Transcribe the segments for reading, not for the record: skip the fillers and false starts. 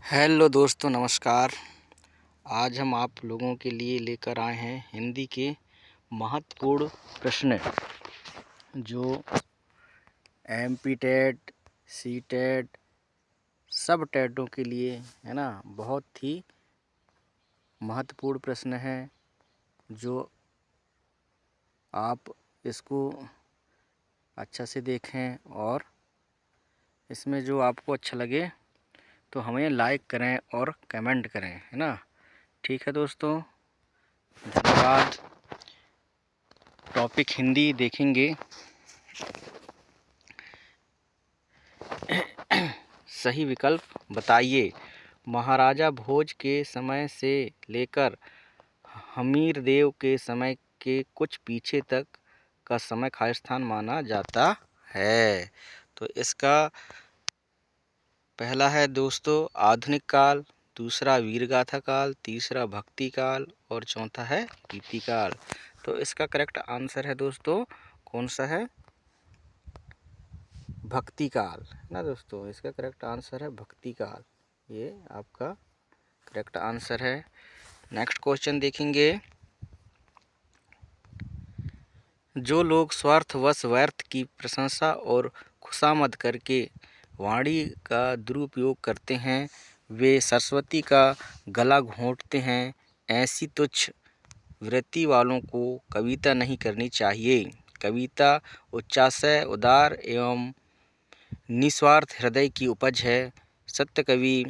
Hello दोस्तों, नमस्कार। आज हम आप लोगों के लिए लेकर आए हैं हिंदी के महत्वपूर्ण प्रश्न जो एमपी टेट, सी टेट, सब टेटों के लिए है ना, बहुत ही महत्वपूर्ण प्रश्न है। जो आप इसको अच्छा से देखें और इसमें जो आपको अच्छा लगे तो हमें लाइक करें और कमेंट करें, है ना। ठीक है दोस्तों, धन्यवाद। टॉपिक हिंदी देखेंगे। सही विकल्प बताइए। महाराजा भोज के समय से लेकर हमीरदेव के समय के कुछ पीछे तक का समय खालिस्तान माना जाता है। तो इसका पहला है दोस्तों आधुनिक काल, दूसरा वीरगाथा काल, तीसरा भक्ति काल और चौथा है कीर्ति काल। तो इसका करेक्ट आंसर है दोस्तों कौन सा है? भक्ति काल, है ना दोस्तों। इसका करेक्ट आंसर है भक्ति काल। ये आपका करेक्ट आंसर है। नेक्स्ट क्वेश्चन देखेंगे। जो लोग स्वार्थवश व्यर्थ की प्रशंसा और खुशामद करके वाणी का दुरुपयोग करते हैं, वे सरस्वती का गला घोंटते हैं। ऐसी तुच्छ वृत्ति वालों को कविता नहीं करनी चाहिए। कविता उच्चाशय, उदार एवं निस्वार्थ हृदय की उपज है। सत्य कवि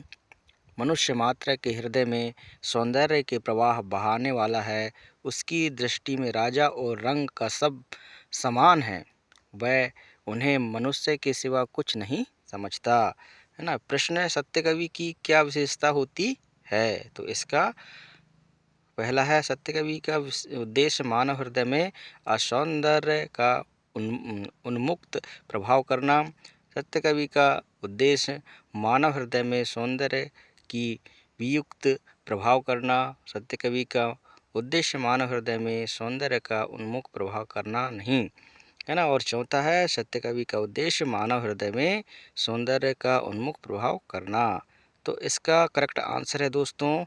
मनुष्य मात्र के हृदय में सौंदर्य के प्रवाह बहाने वाला है। उसकी दृष्टि में राजा और रंग का सब समान है। वह उन्हें मनुष्य के सिवा कुछ नहीं समझता, है ना। प्रश्न है, सत्य कवि की क्या विशेषता होती है? तो इसका पहला है, सत्य कवि का उद्देश्य मानव हृदय में असौंदर्य का उन्मुक्त प्रभाव करना। सत्य कवि का उद्देश्य मानव हृदय में सौंदर्य की वियुक्त प्रभाव करना। सत्य कवि का उद्देश्य मानव हृदय में सौंदर्य का उन्मुक्त प्रभाव करना नहीं, है ना। और चौथा है, सत्य कवि का उद्देश्य मानव हृदय में सौंदर्य का उन्मुक्त प्रभाव करना। तो इसका करेक्ट आंसर है दोस्तों,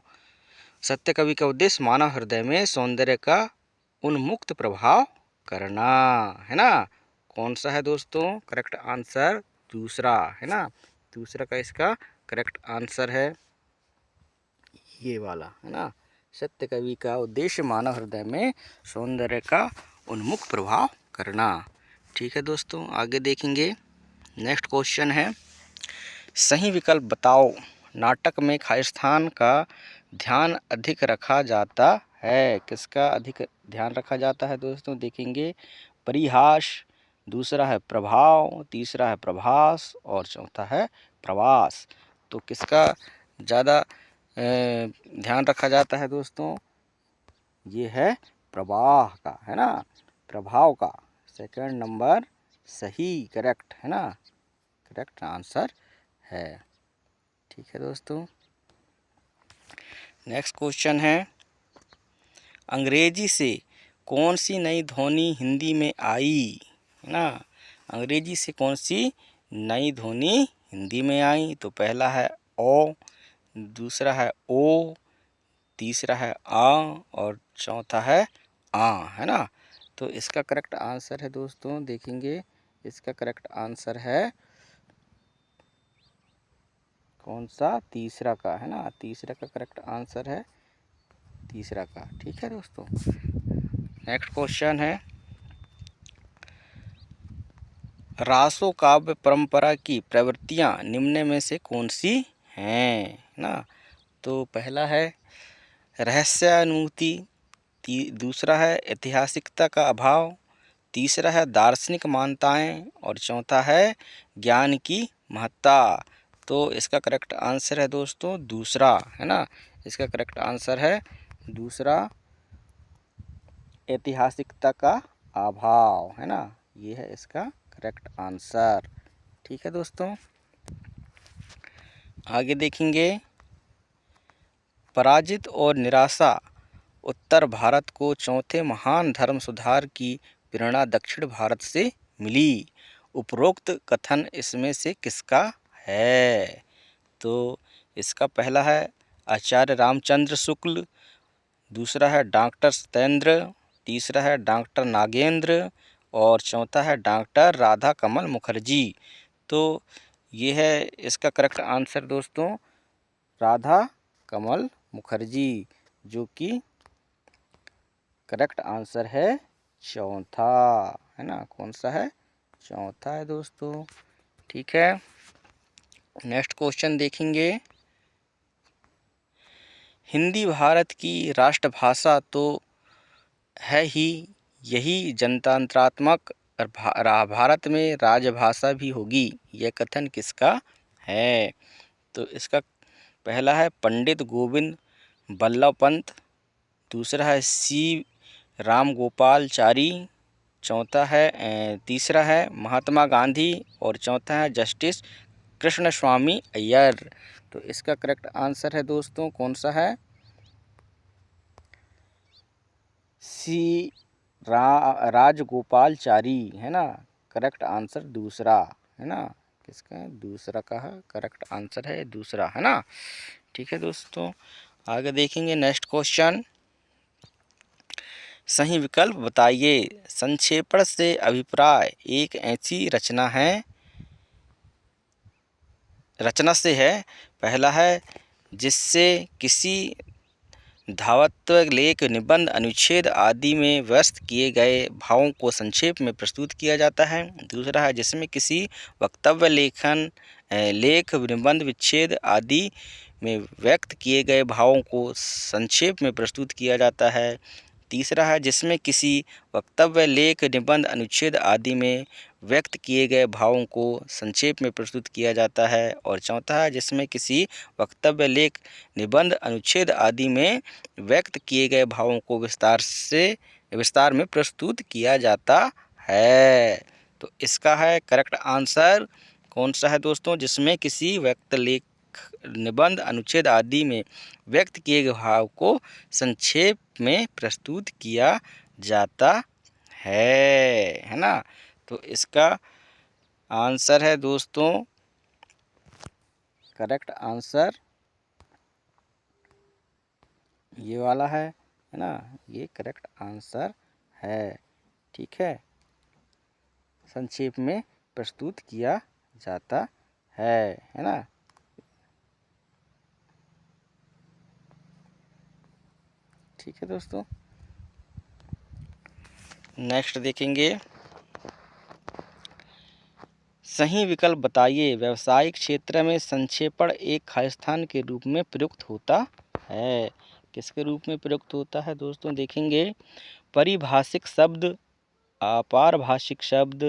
सत्य कवि का उद्देश्य मानव हृदय में सौंदर्य का उन्मुक्त प्रभाव करना, है ना। कौन सा है दोस्तों? करेक्ट आंसर दूसरा, है ना। दूसरा का इसका करेक्ट आंसर है ये वाला, है ना। सत्य कवि का उद्देश्य मानव हृदय में सौंदर्य का उन्मुक्त प्रभाव करना। ठीक है दोस्तों, आगे देखेंगे। नेक्स्ट क्वेश्चन है, सही विकल्प बताओ। नाटक में खालिस्तान का ध्यान अधिक रखा जाता है। किसका अधिक ध्यान रखा जाता है दोस्तों? देखेंगे। परिहास, दूसरा है प्रभाव, तीसरा है प्रभास और चौथा है प्रवास। तो किसका ज़्यादा ध्यान रखा जाता है दोस्तों? ये है प्रवाह का, है ना, प्रभाव का। सेकंड नंबर सही, करेक्ट, है ना, करेक्ट आंसर है। ठीक है दोस्तों, नेक्स्ट क्वेश्चन है, अंग्रेजी से कौन सी नई ध्वनि हिंदी में आई? है ना, अंग्रेजी से कौन सी नई ध्वनि हिंदी में आई? तो पहला है ओ, दूसरा है ओ, तीसरा है आ और चौथा है आ, है ना। तो इसका करेक्ट आंसर है दोस्तों, देखेंगे। इसका करेक्ट आंसर है कौन सा? तीसरा का, है ना। तीसरा का करेक्ट आंसर है तीसरा का। ठीक है दोस्तों, नेक्स्ट क्वेश्चन है, रासो काव्य परंपरा की प्रवृत्तियां निम्न में से कौन सी हैं? ना, तो पहला है रहस्यानुभूति, दूसरा है ऐतिहासिकता का अभाव, तीसरा है दार्शनिक मान्यताएं और चौथा है ज्ञान की महत्ता। तो इसका करेक्ट आंसर है दोस्तों दूसरा, है ना। इसका करेक्ट आंसर है दूसरा, ऐतिहासिकता का अभाव, है ना। ये है इसका करेक्ट आंसर। ठीक है दोस्तों, आगे देखेंगे। पराजित और निराशा उत्तर भारत को चौथे महान धर्म सुधार की प्रेरणा दक्षिण भारत से मिली। उपरोक्त कथन इसमें से किसका है? तो इसका पहला है आचार्य रामचंद्र शुक्ल, दूसरा है डॉक्टर सत्येंद्र, तीसरा है डॉक्टर नागेंद्र और चौथा है डॉक्टर राधा कमल मुखर्जी। तो ये है इसका करेक्ट आंसर दोस्तों, राधा कमल मुखर्जी, जो कि करेक्ट आंसर है चौथा, है ना। कौन सा है? चौथा है दोस्तों। ठीक है, नेक्स्ट क्वेश्चन देखेंगे। हिंदी भारत की राष्ट्रभाषा तो है ही, यही जनतंत्रात्मक और भारत में राजभाषा भी होगी, यह कथन किसका है? तो इसका पहला है पंडित गोविंद बल्लभ पंत, दूसरा है सी रामगोपालचारी, चौथा है तीसरा है महात्मा गांधी और चौथा है जस्टिस कृष्ण स्वामी अय्यर। तो इसका करेक्ट आंसर है दोस्तों, कौन सा है? सी राजगोपालचारी, है ना। करेक्ट आंसर दूसरा, है ना। किसका है? दूसरा का है करेक्ट आंसर है, दूसरा, है ना। ठीक है दोस्तों, आगे देखेंगे नेक्स्ट क्वेश्चन। सही विकल्प बताइए। संक्षेपण से अभिप्राय एक ऐसी रचना से है। पहला है जिससे किसी धावत्व लेख निबंध अनुच्छेद आदि में व्यक्त किए गए भावों को संक्षेप में प्रस्तुत किया जाता है। दूसरा है जिसमें किसी वक्तव्य लेख निबंध विच्छेद आदि में व्यक्त किए गए भावों को संक्षेप में प्रस्तुत किया जाता है। तीसरा है जिसमें किसी वक्तव्य लेख निबंध अनुच्छेद आदि में व्यक्त किए गए भावों को संक्षेप में प्रस्तुत किया जाता है। और चौथा है जिसमें किसी वक्तव्य लेख निबंध अनुच्छेद आदि में व्यक्त किए गए भावों को विस्तार में प्रस्तुत किया जाता है। तो इसका है करेक्ट आंसर कौन सा है दोस्तों? जिसमें किसी व्यक्त लेख निबंध अनुच्छेद आदि में व्यक्त किए गए भाव को संक्षेप में प्रस्तुत किया जाता है ना। तो इसका आंसर है दोस्तों, करेक्ट आंसर ये वाला है ना। ये करेक्ट आंसर है। ठीक है, संक्षेप में प्रस्तुत किया जाता है ना। ठीक है दोस्तों, नेक्स्ट देखेंगे। सही विकल्प बताइए। व्यावसायिक क्षेत्र में संक्षेपण एक खालिस्तान के रूप में प्रयुक्त होता है। किसके रूप में प्रयुक्त होता है दोस्तों? देखेंगे, परिभाषिक शब्द, अपारभाषिक शब्द,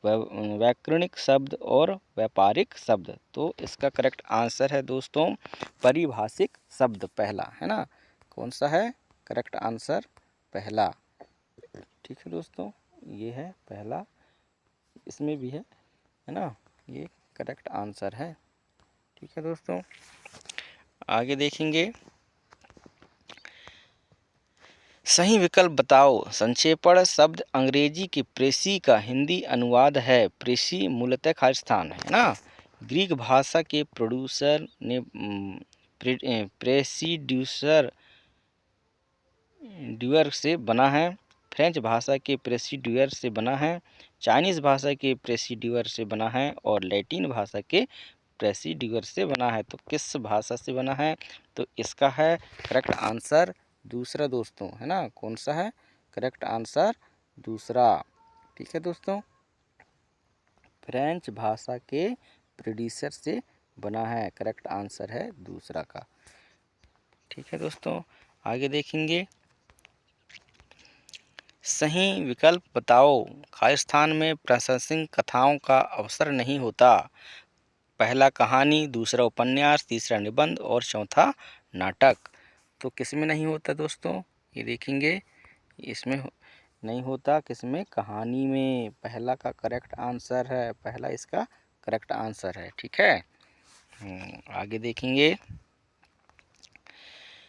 व्याकरणिक शब्द और व्यापारिक शब्द। तो इसका करेक्ट आंसर है दोस्तों परिभाषिक शब्द, पहला, है ना। कौन सा है? करेक्ट आंसर पहला। ठीक है दोस्तों, ये है पहला, इसमें भी है ना। ये करेक्ट आंसर है। ठीक है दोस्तों, आगे देखेंगे। सही विकल्प बताओ। संक्षेपण शब्द अंग्रेजी के प्रेसी का हिंदी अनुवाद है। प्रेसी मूलतः खालिस्तान, है ना। ग्रीक भाषा के प्रोड्यूसर ने प्रेसिड्यूसर ड्यूअर से बना है। फ्रेंच भाषा के प्रेसिड्यूअर से बना है। चाइनीज़ भाषा के प्रेसिड्यूअर से बना है और लैटिन भाषा के प्रेसिड्यूअर से बना है। तो किस भाषा से बना है? तो इसका है करेक्ट आंसर दूसरा दोस्तों, है ना। कौन सा है? करेक्ट आंसर दूसरा। ठीक है दोस्तों, फ्रेंच भाषा के प्रोड्यूसर से बना है। करेक्ट आंसर है दूसरा का। ठीक है दोस्तों, आगे देखेंगे। सही विकल्प बताओ। खालिस्तान में प्रासंगिक कथाओं का अवसर नहीं होता। पहला कहानी, दूसरा उपन्यास, तीसरा निबंध और चौथा नाटक। तो किस में नहीं होता दोस्तों? ये देखेंगे, इसमें नहीं होता। किसमें? कहानी में। पहला का करेक्ट आंसर है, पहला इसका करेक्ट आंसर है। ठीक है, आगे देखेंगे।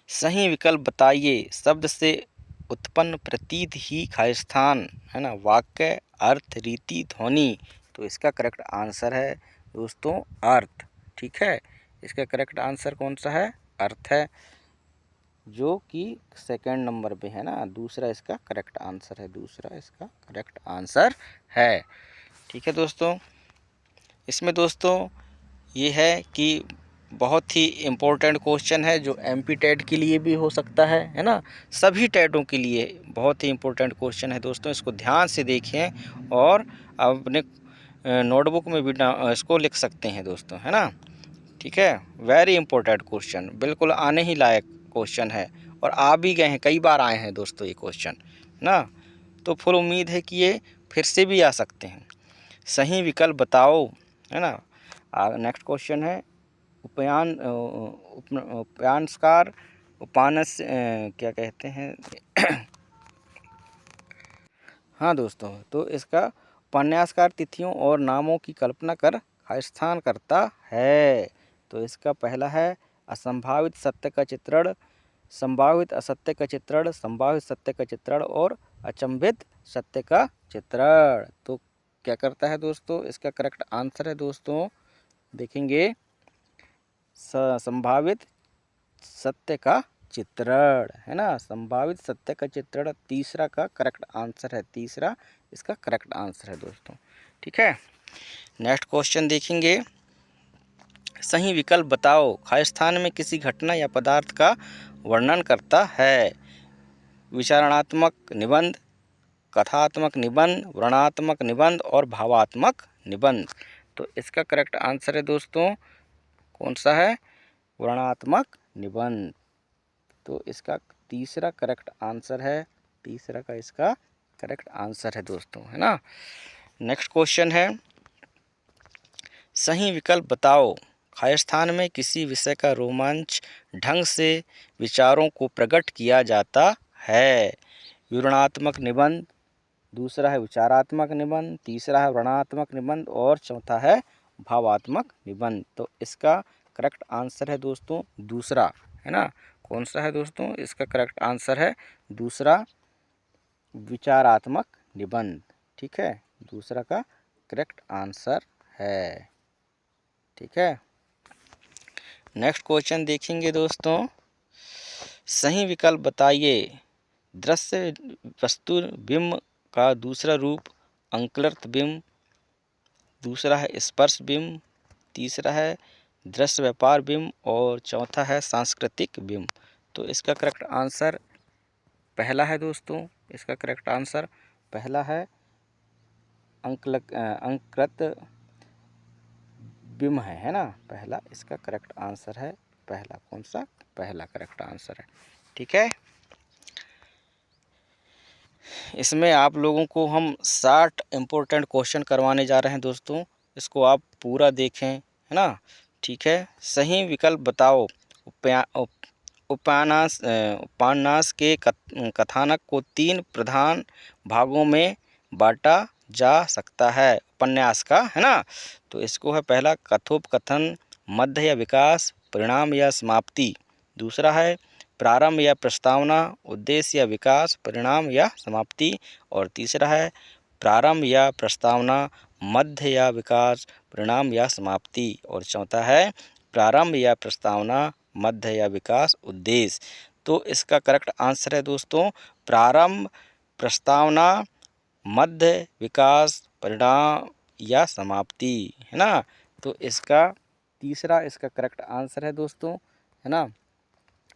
सही विकल्प बताइए। शब्द से उत्पन्न प्रतीत ही खालिस्तान, है ना। वाक्य, अर्थ, रीति, ध्वनि। तो इसका करेक्ट आंसर है दोस्तों अर्थ। ठीक है, इसका करेक्ट आंसर कौन सा है? अर्थ है, जो कि सेकंड नंबर पे है ना। दूसरा इसका करेक्ट आंसर है, दूसरा इसका करेक्ट आंसर है। ठीक है दोस्तों, इसमें दोस्तों ये है कि बहुत ही इम्पोर्टेंट क्वेश्चन है, जो एमपी टेट के लिए भी हो सकता है ना। सभी टेटों के लिए बहुत ही इम्पोर्टेंट क्वेश्चन है दोस्तों। इसको ध्यान से देखें और अपने नोटबुक में भी इसको लिख सकते हैं दोस्तों, है ना। ठीक है, वेरी इंपॉर्टेंट क्वेश्चन, बिल्कुल आने ही लायक क्वेश्चन है, और आ भी गए हैं, कई बार आए हैं दोस्तों ये क्वेश्चन ना। तो फुल उम्मीद है कि ये फिर से भी आ सकते हैं। सही विकल्प बताओ, है ना। नेक्स्ट क्वेश्चन है, उपन्यासकार, उपन्यास क्या कहते हैं हाँ दोस्तों, तो इसका उपन्यासकार तिथियों और नामों की कल्पना कर स्थान करता है। तो इसका पहला है असंभावित सत्य का चित्रण, संभावित असत्य का चित्रण, संभावित सत्य का चित्रण और अचंभित सत्य का चित्रण। तो क्या करता है दोस्तों, इसका करेक्ट आंसर है दोस्तों, देखेंगे संभावित सत्य का चित्रण, है ना। संभावित सत्य का चित्रण तीसरा का करेक्ट आंसर है, तीसरा इसका करेक्ट आंसर है दोस्तों। ठीक है, नेक्स्ट क्वेश्चन देखेंगे। सही विकल्प बताओ, खाली स्थान में किसी घटना या पदार्थ का वर्णन करता है। विचारणात्मक निबंध, कथात्मक निबंध, वर्णनात्मक निबंध और भावात्मक निबंध। तो इसका करेक्ट आंसर है दोस्तों, कौन सा है? वर्णनात्मक निबंध। तो इसका तीसरा करेक्ट आंसर है, तीसरा का इसका करेक्ट आंसर है दोस्तों, है ना। नेक्स्ट क्वेश्चन है, सही विकल्प बताओ, खाली स्थान में किसी विषय का रोमांच ढंग से विचारों को प्रकट किया जाता है। विवरणात्मक निबंध, दूसरा है विचारात्मक निबंध, तीसरा है वर्णनात्मक निबंध और चौथा है भावात्मक निबंध। तो इसका करेक्ट आंसर है दोस्तों दूसरा, है ना। कौन सा है दोस्तों? इसका करेक्ट आंसर है दूसरा, विचारात्मक निबंध। ठीक है, दूसरा का करेक्ट आंसर है। ठीक है, नेक्स्ट क्वेश्चन देखेंगे दोस्तों। सही विकल्प बताइए। दृश्य वस्तु बिंब का दूसरा रूप अंकलृत बिंब, दूसरा है स्पर्श बिंब, तीसरा है दृश्य व्यापार बिंब और चौथा है सांस्कृतिक बिंब। तो इसका करेक्ट आंसर पहला है दोस्तों, इसका करेक्ट आंसर पहला है अंकृत बिंब है ना। पहला इसका करेक्ट आंसर है, पहला कौन सा? पहला करेक्ट आंसर है। ठीक है, इसमें आप लोगों को हम 60 इम्पोर्टेंट क्वेश्चन करवाने जा रहे हैं दोस्तों, इसको आप पूरा देखें, है ना। ठीक है, सही विकल्प बताओ। उपन्यास के कथानक को 3 प्रधान भागों में बांटा जा सकता है, उपन्यास का, है ना। तो इसको है पहला कथोपकथन, मध्य या विकास, परिणाम या समाप्ति। दूसरा है प्रारंभ या प्रस्तावना, उद्देश्य या विकास, परिणाम या समाप्ति। और तीसरा है प्रारंभ या प्रस्तावना, मध्य या विकास, परिणाम या समाप्ति। और चौथा है प्रारंभ या प्रस्तावना, मध्य या विकास, उद्देश्य। तो इसका करेक्ट आंसर है दोस्तों प्रारंभ, प्रस्तावना, मध्य, विकास, परिणाम या समाप्ति, है ना। तो इसका तीसरा इसका करेक्ट आंसर है दोस्तों, है ना।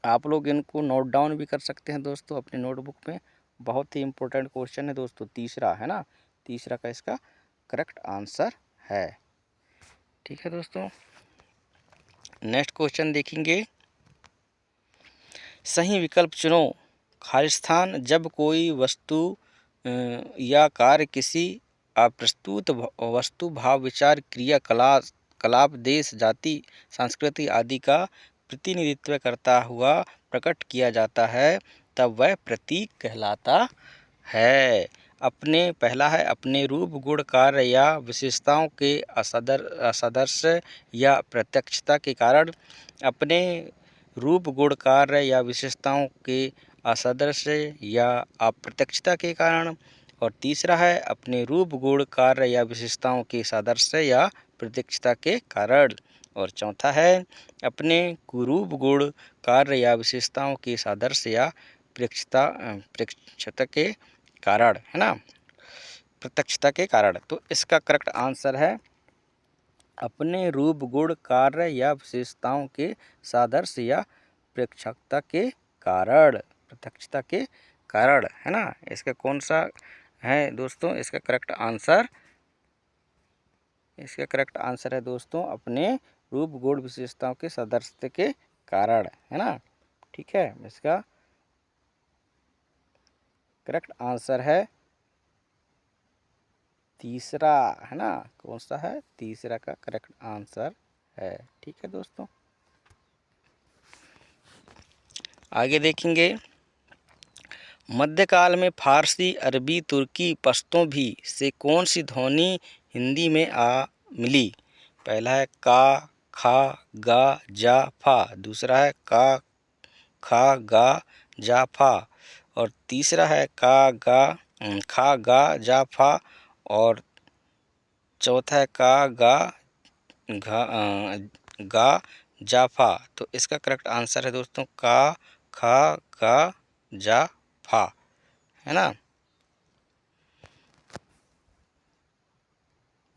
आप लोग इनको नोट डाउन भी कर सकते हैं दोस्तों अपनी नोटबुक में, बहुत ही इम्पोर्टेंट क्वेश्चन है दोस्तों तीसरा, है ना। तीसरा का इसका करेक्ट आंसर है। ठीक है दोस्तों, नेक्स्ट क्वेश्चन देखेंगे। सही विकल्प चुनो। खाली स्थान जब कोई वस्तु या कार्य किसी अप्रस्तुत वस्तु, भाव, विचार, क्रिया, कलाप, देश, जाति, संस्कृति आदि का प्रतिनिधित्व करता हुआ प्रकट किया जाता है, तब वह प्रतीक कहलाता है। पहला है अपने रूप, गुण, कार्य या विशेषताओं के असदृश्य या प्रत्यक्षता के कारण। अपने रूप, गुण, कार्य या विशेषताओं के असदृश्य या अप्रत्यक्षता के कारण। और तीसरा है अपने रूप, गुण, कार्य या विशेषताओं के सादृश्य या प्रत्यक्षता के कारण। और चौथा है अपने कुरूप गुण, कार्य या विशेषताओं के सादृश्य या प्रत्यक्षता के कारण, है ना, प्रत्यक्षता के कारण। तो इसका करेक्ट आंसर है अपने रूप गुण, कार्य या विशेषताओं के सादृश्य या प्रत्यक्षता के कारण, प्रत्यक्षता के कारण, है ना। इसका कौन सा है दोस्तों, इसका करेक्ट आंसर है दोस्तों अपने रूप गुण विशेषताओं के सादृश्य के कारण, है ना। ठीक है, इसका करेक्ट आंसर है तीसरा, है ना। कौन सा है, तीसरा का करेक्ट आंसर है। ठीक है दोस्तों, आगे देखेंगे। मध्यकाल में फारसी, अरबी, तुर्की, पश्तो भी से कौन सी ध्वनि हिंदी में आ मिली? पहला है का, खा, गा, जा, फा। दूसरा है का, खा, गा, जा, फा। और तीसरा है का, गा, खा, गा, जा, फा। और चौथा है का, गा, गा, जा, फा। तो इसका करेक्ट आंसर है दोस्तों का, खा, गा, जा, फा, है ना।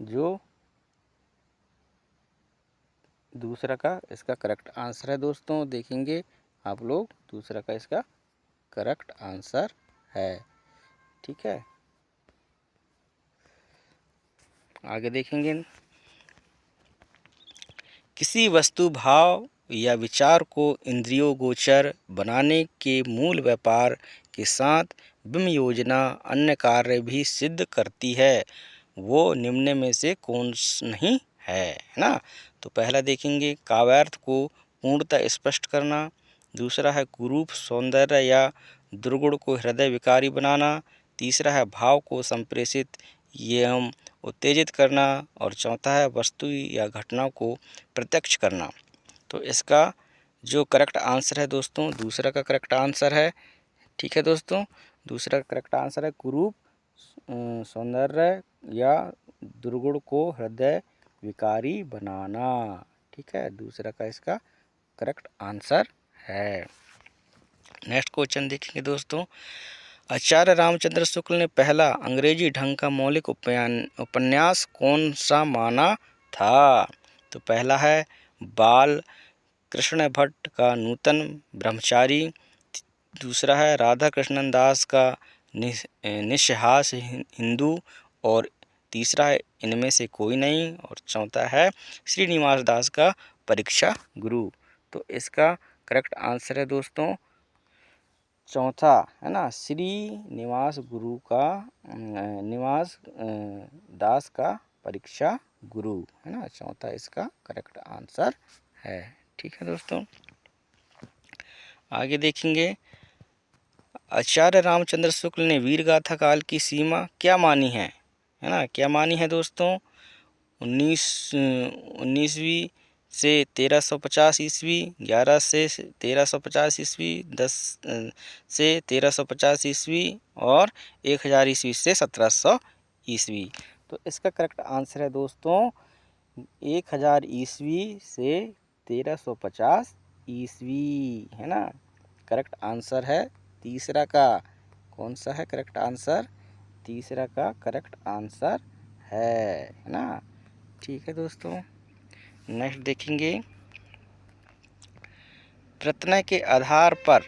जो दूसरा का इसका करेक्ट आंसर है दोस्तों, देखेंगे आप लोग, दूसरा का इसका करेक्ट आंसर है। ठीक है, आगे देखेंगे। किसी वस्तु, भाव या विचार को इंद्रियों गोचर बनाने के मूल व्यापार के साथ बिंब योजना अन्य कार्य भी सिद्ध करती है, वो निम्न में से कौन नहीं है ना। तो पहला देखेंगे काव्यार्थ को पूर्णतः स्पष्ट करना। दूसरा है कुरूप सौंदर्य या दुर्गुण को हृदय विकारी बनाना। तीसरा है भाव को संप्रेषित एवं उत्तेजित करना। और चौथा है वस्तु या घटना को प्रत्यक्ष करना। तो इसका जो करेक्ट आंसर है दोस्तों, दूसरा का करेक्ट आंसर है। ठीक है दोस्तों, दूसरा का करेक्ट आंसर है कुरूप सौंदर्य या दुर्गुण को हृदय विकारी बनाना। ठीक है, दूसरा का इसका करेक्ट आंसर है। नेक्स्ट क्वेश्चन देखेंगे दोस्तों। आचार्य रामचंद्र शुक्ल ने पहला अंग्रेजी ढंग का मौलिक उपन्यास कौन सा माना था? तो पहला है बाल कृष्ण भट्ट का नूतन ब्रह्मचारी। दूसरा है राधा कृष्णन दास का निस्हास हिंदू। और तीसरा है इनमें से कोई नहीं। और चौथा है श्रीनिवास दास का परीक्षा गुरु। तो इसका करेक्ट आंसर है दोस्तों चौथा, है ना, श्रीनिवास गुरु का निवास दास का परीक्षा गुरु, है ना। चौथा इसका करेक्ट आंसर है। ठीक है दोस्तों, आगे देखेंगे। आचार्य रामचंद्र शुक्ल ने वीरगाथा काल की सीमा क्या मानी है ना, क्या मानी है दोस्तों? 19वीं से 1350 ईस्वी, 11 से 1350 ईस्वी, 10 से 1350 ईस्वी और 1000 ईस्वी से 1700 ईस्वी। तो इसका करेक्ट आंसर है दोस्तों 1000 ईस्वी से 1350 ईस्वी, है ना। करेक्ट आंसर है तीसरा का। कौन सा है करेक्ट आंसर? तीसरा का करेक्ट आंसर है ना। ठीक है दोस्तों, नेक्स्ट देखेंगे। प्रत्यय के आधार पर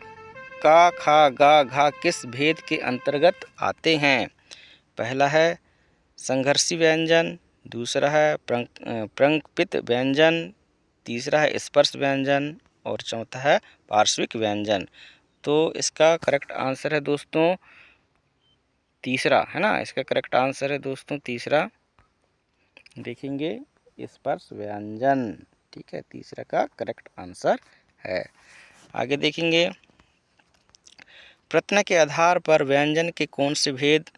का, खा, गा, घा किस भेद के अंतर्गत आते हैं? पहला है संघर्षी व्यंजन। दूसरा है प्रंकपित व्यंजन। तीसरा है स्पर्श व्यंजन। और चौथा है पार्श्विक व्यंजन। तो इसका करेक्ट आंसर है दोस्तों तीसरा, है ना। इसका करेक्ट आंसर है दोस्तों तीसरा, देखेंगे स्पर्श व्यंजन। ठीक है, तीसरा का करेक्ट आंसर है। आगे देखेंगे। प्रत्यय के आधार पर व्यंजन के कौन से भेद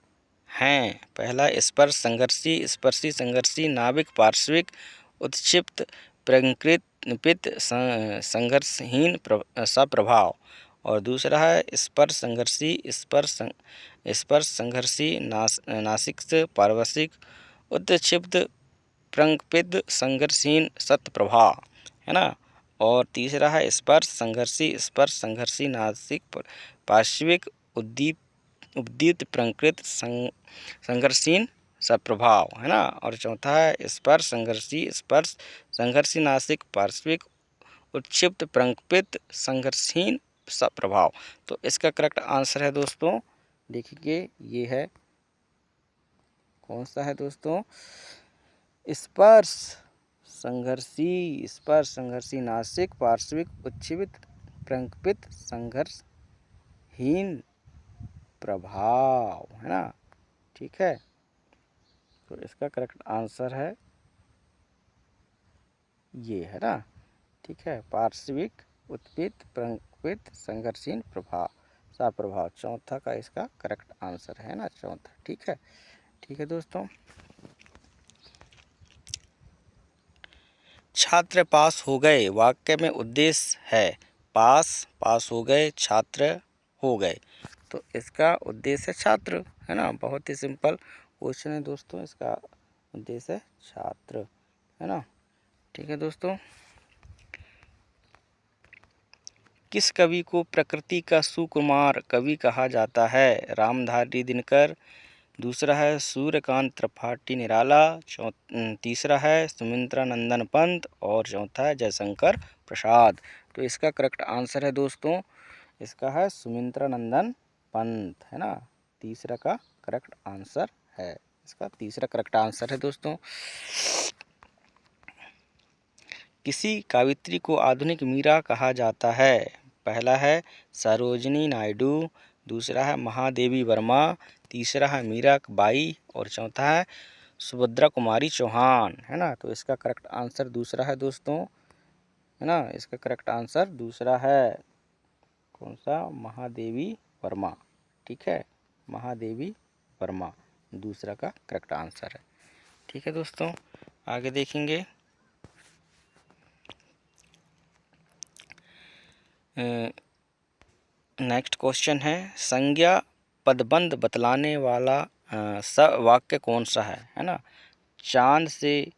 हैं? पहला स्पर्श संघर्षी, स्पर्शी संघर्षी, नाभिक पार्श्विक, उत्क्षिप्त प्रकृत संघर्षहीन सप्रभाव। और दूसरा है स्पर्श संघर्षी, स्पर्श संघर्षी नासिक पार्श्विक, उत्क्षिप्त प्रंकपित संघर्षहीन सत्प्रभा, है ना। और तीसरा है स्पर्श संघर्षी नासिक पार्श्विक उद्दीप्त प्रंकृत संघर्षहीन सप्रभाव, है ना। और चौथा है स्पर्श संघर्षी नासिक पार्श्विक उत्क्षिप्त प्रंकपित संघर्षहीन सप्रभाव। तो इसका करेक्ट आंसर है दोस्तों, देखिए ये है, कौन सा है दोस्तों, स्पर्श संघर्षी नासिक पार्श्विक उत्क्षिप्त प्रंकपित संघर्षहीन प्रभाव, है ना। ठीक है, तो इसका करेक्ट आंसर है ये, है ना। ठीक है, पार्श्विक उत्पीत प्रंकपित संघर्षहीन प्रभाव चौथा का इसका करेक्ट आंसर है ना, चौथा। ठीक है दोस्तों। छात्र पास हो गए वाक्य में उद्देश्य है पास हो गए, छात्र हो गए, तो इसका उद्देश्य है छात्र, है ना। बहुत ही सिंपल क्वेश्चन है दोस्तों, इसका उद्देश्य है छात्र, है ना। ठीक है दोस्तों। किस कवि को प्रकृति का सुकुमार कवि कहा जाता है? रामधारी दिनकर, दूसरा है सूर्यकांत त्रिपाठी निराला, तीसरा है सुमित्रा नंदन पंत और चौथा है जयशंकर प्रसाद। तो इसका करेक्ट आंसर है दोस्तों, इसका है सुमित्रा नंदन पंत, है ना। तीसरा का करेक्ट आंसर है, इसका तीसरा करेक्ट आंसर है दोस्तों। किसी कवयित्री को आधुनिक मीरा कहा जाता है? पहला है सरोजिनी नायडू, दूसरा है महादेवी वर्मा, तीसरा है मीरा बाई और चौथा है सुभद्रा कुमारी चौहान, है ना। तो इसका करेक्ट आंसर दूसरा है दोस्तों, है ना। इसका करेक्ट आंसर दूसरा है, कौन सा, महादेवी वर्मा। ठीक है, महादेवी वर्मा दूसरा का करेक्ट आंसर है। ठीक है दोस्तों, आगे देखेंगे। नेक्स्ट क्वेश्चन है संज्ञा पदबंध बतलाने वाला वाक्य कौन सा है ना। चांद से,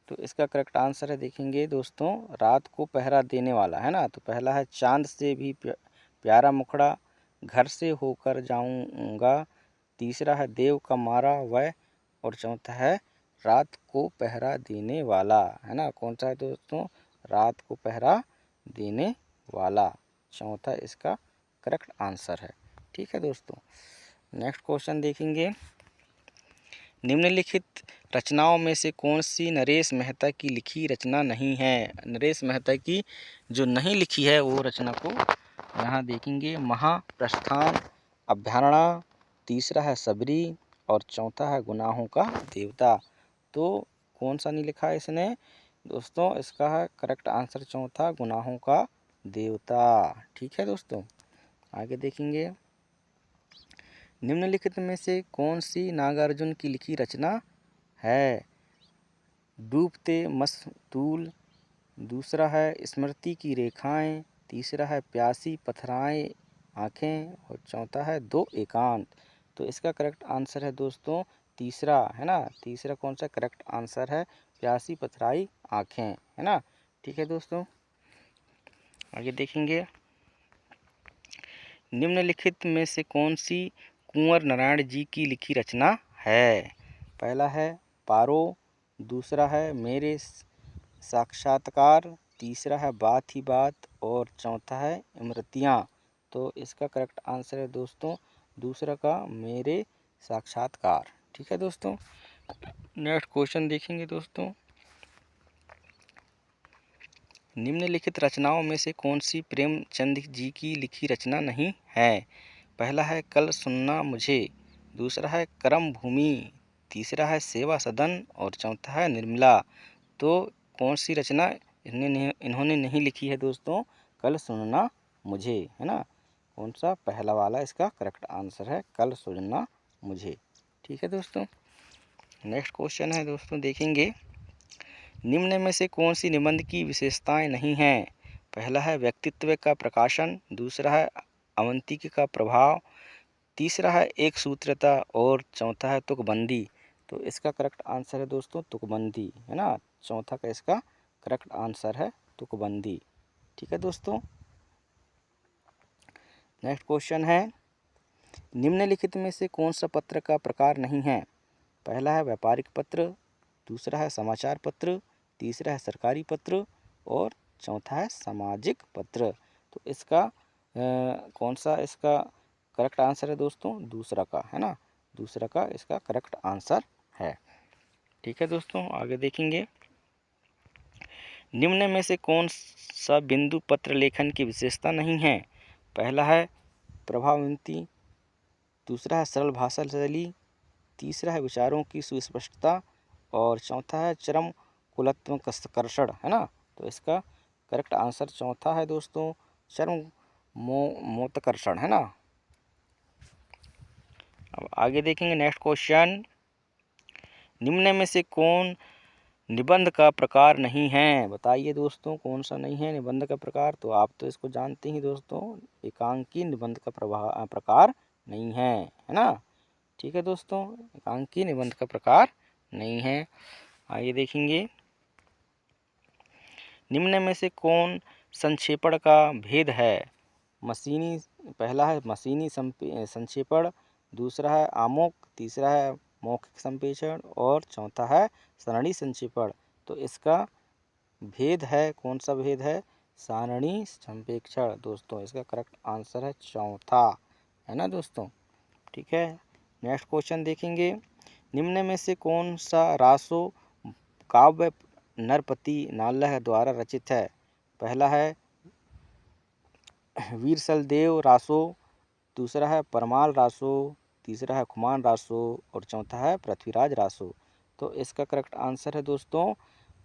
तो इसका करेक्ट आंसर है, देखेंगे दोस्तों, रात को पहरा देने वाला, है ना। तो पहला है चांद से भी प्यारा मुखड़ा, घर से होकर जाऊंगा, तीसरा है देव का मारा वह और चौथा है रात को पहरा देने वाला, है ना। कौन सा है दोस्तों, रात को पहरा देने वाला चौथा इसका करेक्ट आंसर है। ठीक है दोस्तों, नेक्स्ट क्वेश्चन देखेंगे। निम्नलिखित रचनाओं में से कौन सी नरेश मेहता की लिखी रचना नहीं है? नरेश मेहता की जो नहीं लिखी है वो रचना को यहाँ देखेंगे। महाप्रस्थान, अभ्यारणा, तीसरा है सबरी और चौथा है गुनाहों का देवता। तो कौन सा नहीं लिखा है इसने दोस्तों, इसका है करेक्ट आंसर चौथा, गुनाहों का देवता। ठीक है दोस्तों, आगे देखेंगे। निम्नलिखित में से कौन सी नागार्जुन की लिखी रचना है? डूबते मस्तूल, दूसरा है स्मृति की रेखाएं, तीसरा है प्यासी पथराएं आँखें और चौथा है दो एकांत। तो इसका करेक्ट आंसर है दोस्तों तीसरा, है ना। तीसरा कौन सा करेक्ट आंसर है, प्यासी पथराई आँखें, है ना। ठीक है दोस्तों, आगे देखेंगे। निम्नलिखित में से कौन सी कुंवर नारायण जी की लिखी रचना है? पहला है पारो, दूसरा है मेरे साक्षात्कार, तीसरा है बात ही बात और चौथा है इमरतियाँ। तो इसका करेक्ट आंसर है दोस्तों दूसरा का मेरे साक्षात्कार। ठीक है दोस्तों, नेक्स्ट क्वेश्चन देखेंगे दोस्तों। निम्नलिखित रचनाओं में से कौन सी प्रेमचंद जी की लिखी रचना नहीं है? पहला है कल सुनना मुझे, दूसरा है कर्म भूमि, तीसरा है सेवा सदन और चौथा है निर्मला। तो कौन सी रचना इन्होंने नहीं लिखी है दोस्तों, कल सुनना मुझे, है ना। कौन सा, पहला वाला इसका करेक्ट आंसर है, कल सुनना मुझे। ठीक है दोस्तों, नेक्स्ट क्वेश्चन है दोस्तों, देखेंगे। निम्न में से कौन सी निबंध की विशेषताएं नहीं हैं? पहला है व्यक्तित्व का प्रकाशन, दूसरा है अवंतिका का प्रभाव, तीसरा है एक सूत्रता और चौथा है तुकबंदी। तो इसका करेक्ट आंसर है दोस्तों तुकबंदी, है ना। चौथा का इसका करेक्ट आंसर है तुकबंदी। ठीक है दोस्तों, नेक्स्ट क्वेश्चन है, निम्नलिखित में से कौन सा पत्र का प्रकार नहीं है? पहला है व्यापारिक पत्र, दूसरा है समाचार पत्र, तीसरा है सरकारी पत्र और चौथा है सामाजिक पत्र। तो इसका कौन सा इसका करेक्ट आंसर है दोस्तों? दूसरा का, है ना। दूसरा का इसका करेक्ट आंसर है। ठीक है दोस्तों, आगे देखेंगे, निम्न में से कौन सा बिंदु पत्र लेखन की विशेषता नहीं है? पहला है प्रभावंती, दूसरा है सरल भाषा शैली, तीसरा है विचारों की सुस्पष्टता और चौथा है चरम कुलात्मकर्षण, है ना। तो इसका करेक्ट आंसर चौथा है दोस्तों, चरम मोतकर्षण, है ना। अब आगे देखेंगे नेक्स्ट क्वेश्चन, निम्न में से कौन निबंध का प्रकार नहीं है? बताइए दोस्तों, कौन सा नहीं है निबंध का प्रकार? तो आप तो इसको जानते ही दोस्तों, एकांकी निबंध का प्रकार नहीं है ना। ठीक है दोस्तों, एकांकी निबंध का प्रकार नहीं है। आइए देखेंगे, निम्न में से कौन संक्षेपण का भेद है? मशीनी, पहला है मशीनी संक्षेपण, दूसरा है आमोक, तीसरा है मौखिक संप्रेषण और चौथा है सारणी संक्षेपण। तो इसका भेद है, कौन सा भेद है? सारणी संप्रेषण दोस्तों, इसका करेक्ट आंसर है चौथा, है ना दोस्तों। ठीक है, नेक्स्ट क्वेश्चन देखेंगे, निम्न में से कौन सा रासो काव्य नरपति नालह द्वारा रचित है? पहला है वीरसलदेव रासो, दूसरा है परमाल रासो, तीसरा है खुमान रासो और चौथा है पृथ्वीराज रासो। तो इसका करेक्ट आंसर है दोस्तों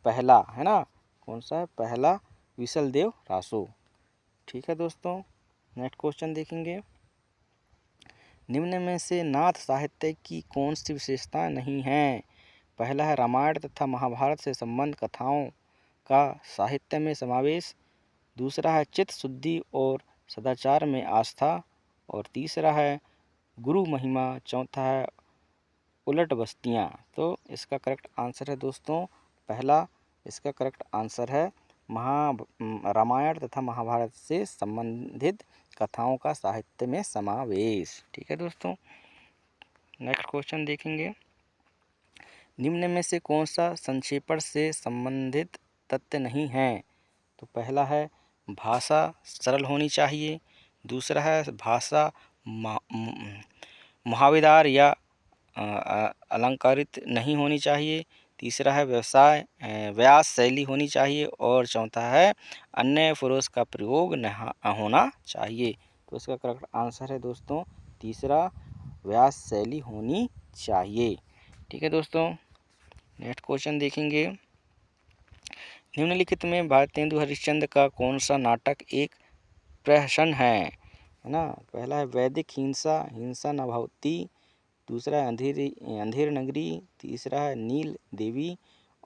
पहला, है ना। कौन सा है? पहला विशलदेव रासो। ठीक है दोस्तों, नेक्स्ट क्वेश्चन देखेंगे, निम्न में से नाथ साहित्य की कौन सी विशेषता नहीं है? पहला है रामायण तथा महाभारत से संबंध कथाओं का साहित्य में समावेश, दूसरा है चित्त शुद्धि और सदाचार में आस्था और तीसरा है गुरु महिमा, चौथा है उलट बस्तियाँ। तो इसका करेक्ट आंसर है दोस्तों पहला, इसका करेक्ट आंसर है रामायण तथा महाभारत से संबंधित कथाओं का साहित्य में समावेश। ठीक है दोस्तों, नेक्स्ट क्वेश्चन देखेंगे, निम्न में से कौन सा संक्षेपण से संबंधित तथ्य नहीं है? तो पहला है भाषा सरल होनी चाहिए, दूसरा है भाषा मुहावरेदार या अलंकारित नहीं होनी चाहिए, तीसरा है व्यास शैली होनी चाहिए और चौथा है अन्य पुरुष का प्रयोग न होना चाहिए। तो इसका करेक्ट आंसर है दोस्तों तीसरा, व्यास शैली होनी चाहिए। ठीक है दोस्तों, नेक्स्ट क्वेश्चन देखेंगे, निम्नलिखित में भारतेंदु हरिश्चंद्र का कौन सा नाटक एक प्रहसन है ना। पहला है वैदिक हिंसा, हिंसा न भवति, दूसरा है अंधेर नगरी, तीसरा है नील देवी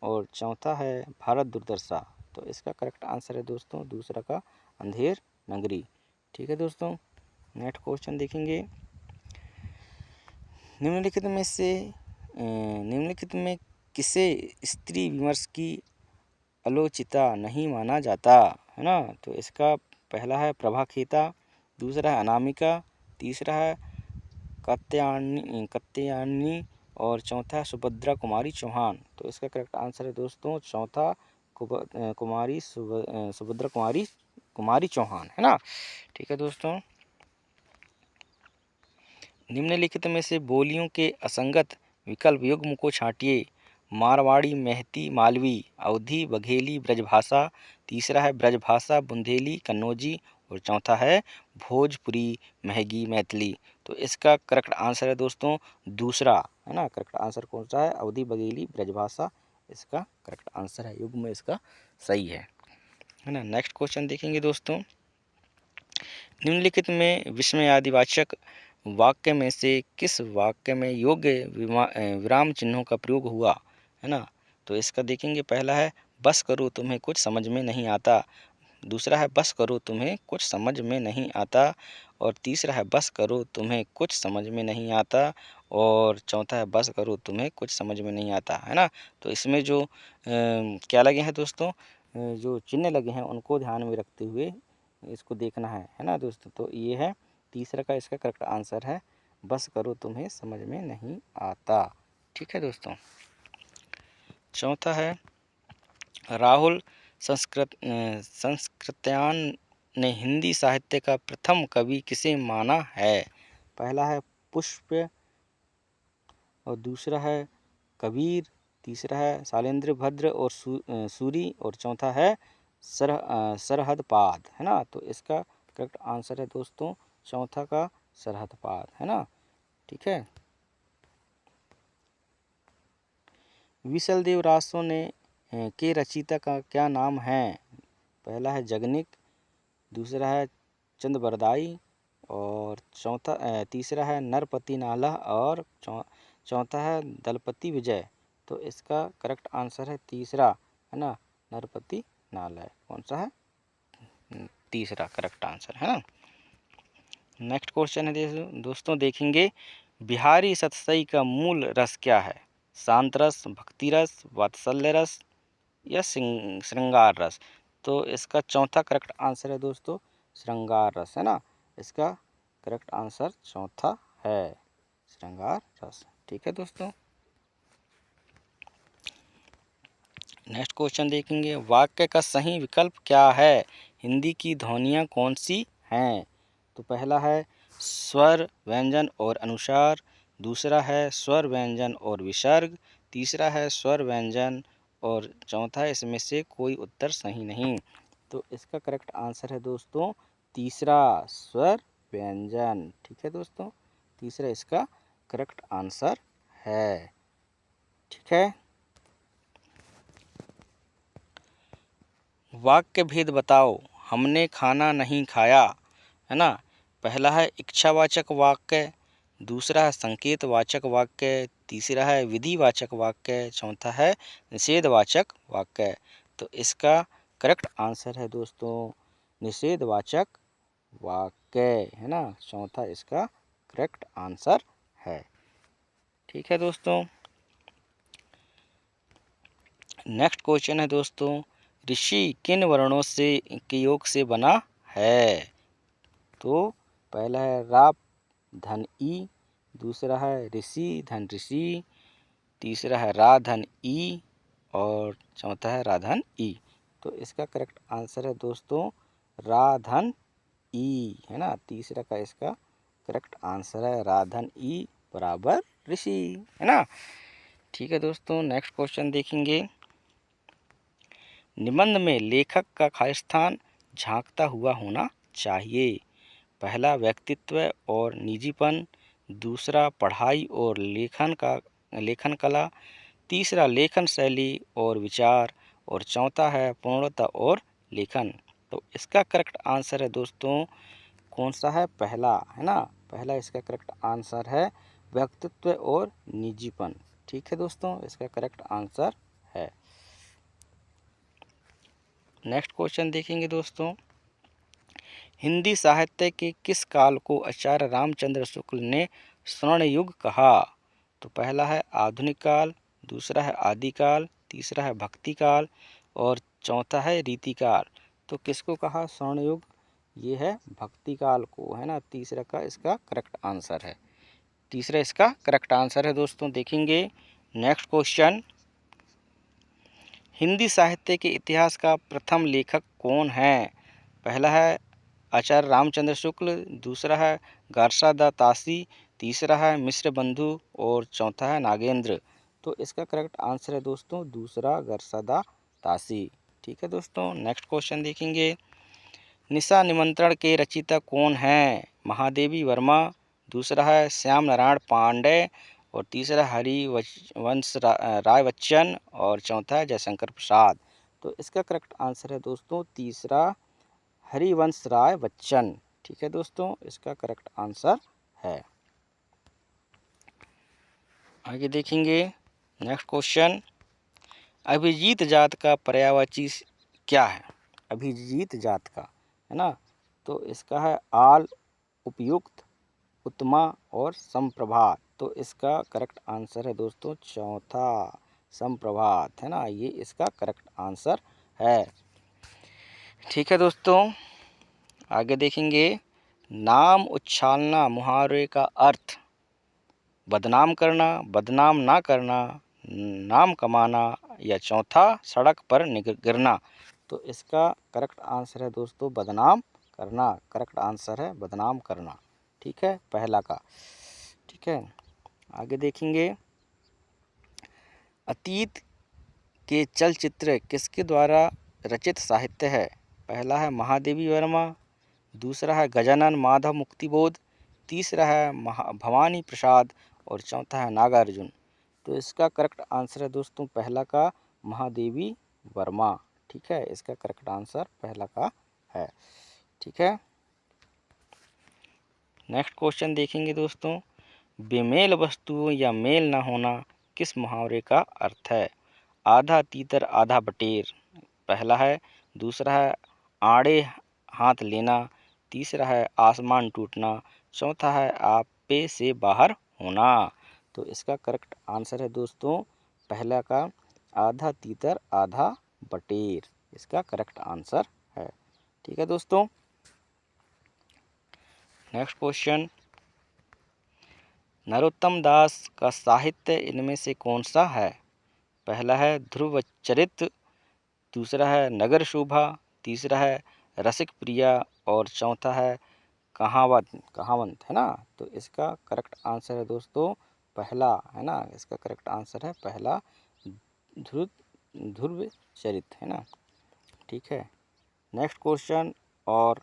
और चौथा है भारत दुर्दशा। तो इसका करेक्ट आंसर है दोस्तों दूसरा का अंधेर नगरी। ठीक है दोस्तों, नेक्स्ट क्वेश्चन देखेंगे, निम्नलिखित में किसे स्त्री विमर्श की आलोचिता नहीं माना जाता, है ना। तो इसका पहला है प्रभा खेता, दूसरा है अनामिका, तीसरा है कात्यायनी और चौथा है सुभद्रा कुमारी चौहान। तो इसका करेक्ट आंसर है दोस्तों चौथा, सुभद्रा कुमारी चौहान, है ना। ठीक है दोस्तों, निम्नलिखित में से बोलियों के असंगत विकल्प युग्म को छांटिए। मारवाड़ी, मेहती, मालवी, अवधी, बघेली, ब्रजभाषा, तीसरा है ब्रजभाषा, बुंदेली, कन्नौजी और चौथा है भोजपुरी, महगी, मैथिली। तो इसका करेक्ट आंसर है दोस्तों दूसरा, है ना। करेक्ट आंसर कौन सा है? अवधी, बघेली, ब्रजभाषा, इसका करेक्ट आंसर है, युग्म इसका सही है ना। नेक्स्ट क्वेश्चन देखेंगे दोस्तों, निम्नलिखित में विस्मयादिवाचक वाक्य में से किस वाक्य में योग्य विराम चिन्हों का प्रयोग हुआ, है ना। तो इसका देखेंगे, पहला है बस करो तुम्हें कुछ समझ में नहीं आता, दूसरा है बस करो तुम्हें कुछ समझ में नहीं आता और तीसरा है बस करो तुम्हें कुछ समझ में नहीं आता, और चौथा है बस करो तुम्हें कुछ समझ में नहीं आता, है ना। तो इसमें जो क्या लगे हैं दोस्तों, जो चिन्ह लगे हैं उनको ध्यान में रखते हुए इसको देखना है ना दोस्तों। तो ये है तीसरा का इसका करेक्ट आंसर है बस करो तुम्हें समझ में नहीं आता। ठीक है दोस्तों। चौथा है राहुल संस्कृत्यान ने हिंदी साहित्य का प्रथम कवि किसे माना है। पहला है पुष्प, और दूसरा है कबीर, तीसरा है शैलेंद्र भद्र और सूरी, और चौथा है सरहदपाद, है ना। तो इसका करेक्ट आंसर है दोस्तों चौथा का सरहदपाद, है ना। ठीक है। विशलदेव रासो ने के रचयिता का क्या नाम है। पहला है जगनिक, दूसरा है चंदबरदाई, और तीसरा है नरपति नाला, और चौथा है दलपति विजय। तो इसका करेक्ट आंसर है तीसरा, है ना, नरपति नाला। कौन सा है, तीसरा करेक्ट आंसर, है ना। नेक्स्ट क्वेश्चन है दोस्तों, देखेंगे बिहारी सतसई का मूल रस क्या है। शांत रस, भक्ति रस, वात्सल्य रस, या श्रृंगार रस। तो इसका चौथा करेक्ट आंसर है दोस्तों श्रृंगार रस, है ना। इसका करेक्ट आंसर चौथा है श्रृंगार रस। ठीक है दोस्तों। नेक्स्ट क्वेश्चन देखेंगे, वाक्य का सही विकल्प क्या है। हिंदी की ध्वनियाँ कौन सी हैं। तो पहला है स्वर, व्यंजन और अनुसार, दूसरा है स्वर, व्यंजन और विसर्ग, तीसरा है स्वर, व्यंजन, और चौथा है इसमें से कोई उत्तर सही नहीं। तो इसका करेक्ट आंसर है दोस्तों तीसरा, स्वर, व्यंजन। ठीक है दोस्तों, तीसरा इसका करेक्ट आंसर है। ठीक है। वाक्य भेद बताओ। हमने खाना नहीं खाया, है ना। पहला है इच्छावाचक वाक्य, दूसरा है संकेतवाचक वाक्य, तीसरा है विधिवाचक वाक्य, चौथा है निषेधवाचक वाक्य। तो इसका करेक्ट आंसर है दोस्तों निषेधवाचक वाक्य, है ना। चौथा इसका करेक्ट आंसर है। ठीक है दोस्तों। नेक्स्ट क्वेश्चन है दोस्तों, ऋषि किन वर्णों से के योग से बना है। तो पहला है राप धन ई, दूसरा है ऋषि धन ऋषि, तीसरा है रा धन ई, और चौथा है राधन ई। तो इसका करेक्ट आंसर है दोस्तों राधन ई, है ना। तीसरा का इसका करेक्ट आंसर है राधन ई बराबर ऋषि, है ना। ठीक है दोस्तों। नेक्स्ट क्वेश्चन देखेंगे, निबंध में लेखक का खालिस्तान झांकता हुआ होना चाहिए। पहला व्यक्तित्व और निजीपन, दूसरा पढ़ाई और लेखन कला, तीसरा लेखन शैली और विचार, और चौथा है पूर्णता और लेखन। तो इसका करेक्ट आंसर है दोस्तों कौन सा है, पहला, है ना। पहला इसका करेक्ट आंसर है व्यक्तित्व और निजीपन। ठीक है दोस्तों, इसका करेक्ट आंसर है। नेक्स्ट क्वेश्चन देखेंगे दोस्तों, हिंदी साहित्य के किस काल को आचार्य रामचंद्र शुक्ल ने स्वर्ण युग कहा। तो पहला है आधुनिक काल, दूसरा है आदिकाल, तीसरा है भक्ति काल, और चौथा है रीतिकाल। तो किसको कहा स्वर्ण युग, ये है भक्ति काल को, है ना। तीसरा का इसका करेक्ट आंसर है, तीसरा इसका करेक्ट आंसर है दोस्तों। देखेंगे नेक्स्ट क्वेश्चन, हिंदी साहित्य के इतिहास का प्रथम लेखक कौन है। पहला है आचार्य रामचंद्र शुक्ल, दूसरा है गारसादातासी, तीसरा है मिश्र बंधु, और चौथा है नागेंद्र। तो इसका करेक्ट आंसर है दोस्तों दूसरा गारसादातासी। ठीक है दोस्तों। नेक्स्ट क्वेश्चन देखेंगे, निशा निमंत्रण के रचयिता कौन हैं। महादेवी वर्मा, दूसरा है श्याम नारायण पांडे, और तीसरा हरिवंश राय बच्चन, और चौथा है जयशंकर प्रसाद। तो इसका करेक्ट आंसर है दोस्तों तीसरा हरिवंश राय बच्चन। ठीक है दोस्तों, इसका करेक्ट आंसर है। आगे देखेंगे नेक्स्ट क्वेश्चन, अभिजीत जात का पर्यायवाची क्या है। अभिजीत जात का, है ना। तो इसका है आल, उपयुक्त, उत्तमा और संप्रभात। तो इसका करेक्ट आंसर है दोस्तों चौथा, संप्रभात, है ना, ये इसका करेक्ट आंसर है। ठीक है दोस्तों, आगे देखेंगे। नाम उछालना मुहावरे का अर्थ बदनाम करना, बदनाम ना करना, नाम कमाना या चौथा सड़क पर गिरना। तो इसका करेक्ट आंसर है दोस्तों बदनाम करना। करेक्ट आंसर है बदनाम करना। ठीक है, पहला का। ठीक है, आगे देखेंगे। अतीत के चलचित्र किसके द्वारा रचित साहित्य है? पहला है महादेवी वर्मा, दूसरा है गजानन माधव मुक्तिबोध, तीसरा है भवानी प्रसाद और चौथा है नागार्जुन। तो इसका करेक्ट आंसर है दोस्तों पहला का महादेवी वर्मा। ठीक है, इसका करेक्ट आंसर पहला का है। ठीक है, नेक्स्ट क्वेश्चन देखेंगे दोस्तों। बेमेल वस्तुओं या मेल ना होना किस मुहावरे का अर्थ है? आधा तीतर आधा बटेर पहला है, दूसरा है आड़े हाथ लेना, तीसरा है आसमान टूटना, चौथा है आपे से बाहर होना। तो इसका करेक्ट आंसर है दोस्तों पहला का आधा तीतर आधा बटेर, इसका करेक्ट आंसर है। ठीक है दोस्तों, नेक्स्ट क्वेश्चन। नरोत्तम दास का साहित्य इनमें से कौन सा है? पहला है ध्रुव चरित, दूसरा है नगर शोभा, तीसरा है रसिक प्रिया और चौथा है कहावंत, है ना। तो इसका करेक्ट आंसर है दोस्तों पहला, है ना, इसका करेक्ट आंसर है पहला ध्रुव चरित, है ना। ठीक है, नेक्स्ट क्वेश्चन और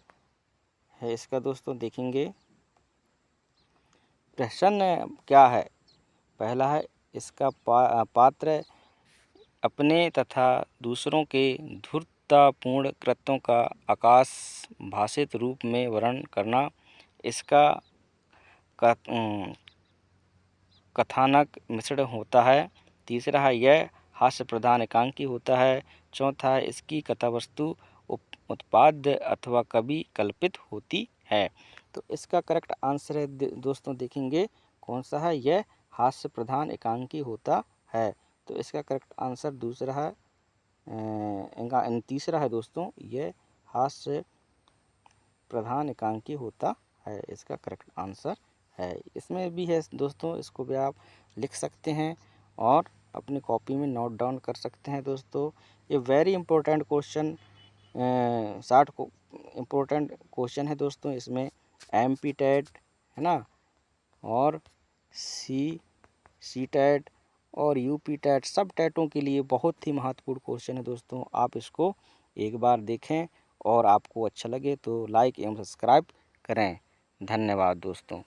है इसका दोस्तों देखेंगे। प्रश्न क्या है? पहला है इसका पात्र अपने तथा दूसरों के धूर्ततापूर्ण कृत्यों का आकाश भाषित रूप में वर्णन करना। इसका कथानक मिश्रण होता है। तीसरा है यह हास्य प्रधान एकांकी होता है। चौथा है इसकी कथावस्तु उत्पाद्य अथवा कभी कल्पित होती है। तो इसका करेक्ट आंसर है दोस्तों देखेंगे कौन सा है, यह हास्य प्रधान एकांकी होता है। तो इसका करेक्ट आंसर दूसरा है तीसरा है दोस्तों, यह हास्य प्रधान एकांकी होता है, इसका करेक्ट आंसर है। इसमें भी है दोस्तों, इसको भी आप लिख सकते हैं और अपनी कॉपी में नोट डाउन कर सकते हैं दोस्तों। ये वेरी इंपॉर्टेंट क्वेश्चन, शार्ट को इम्पोर्टेंट क्वेश्चन है दोस्तों। इसमें MP टेट, है ना, और सी टेट और UP टेट, सब टेटों के लिए बहुत ही महत्वपूर्ण क्वेश्चन है दोस्तों। आप इसको एक बार देखें और आपको अच्छा लगे तो लाइक एवं सब्सक्राइब करें। धन्यवाद दोस्तों।